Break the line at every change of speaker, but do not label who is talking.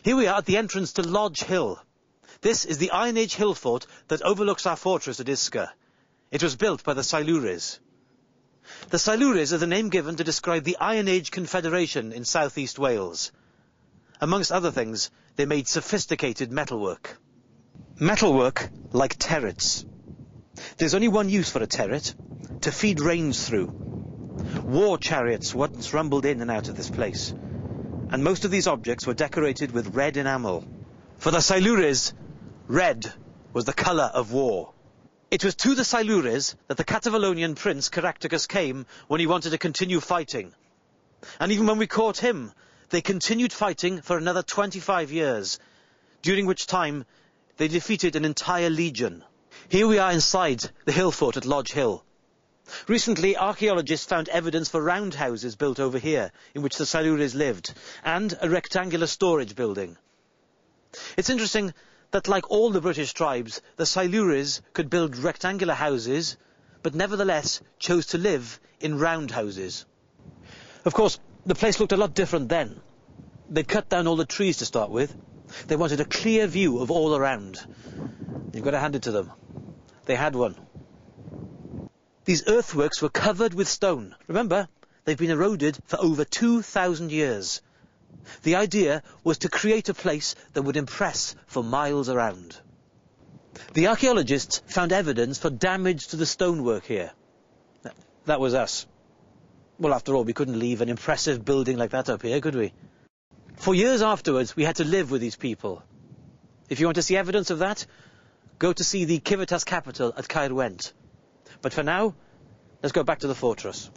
Here we are at the entrance to Lodge Hill. This is the Iron Age hill fort that overlooks our fortress at Iska. It was built by the Silures. The Silures are the name given to describe the Iron Age Confederation in southeast Wales. Amongst other things, they made sophisticated metalwork. Metalwork like turrets. There's only one use for a turret: to feed rains through. War chariots once rumbled in and out of this place, and most of these objects were decorated with red enamel. For the Silures, red was the colour of war. It was to the Silures that the Catalonian prince Caractacus came when he wanted to continue fighting. And even when we caught him, they continued fighting for another 25 years, during which time they defeated an entire legion. Here we are inside the hill fort at Lodge Hill. Recently, archaeologists found evidence for roundhouses built over here, in which the Silures lived, and a rectangular storage building. It's interesting that, like all the British tribes, the Silures could build rectangular houses, but nevertheless chose to live in roundhouses. Of course, the place looked a lot different then. They'd cut down all the trees to start with. They wanted a clear view of all around. You've got to hand it to them. They had one. These earthworks were covered with stone. Remember, they've been eroded for over 2,000 years. The idea was to create a place that would impress for miles around. The archaeologists found evidence for damage to the stonework here. That was us. Well, after all, we couldn't leave an impressive building like that up here, could we? For years afterwards, we had to live with these people. If you want to see evidence of that, go to see the Civitas capital at Caerwent. But for now, let's go back to the fortress.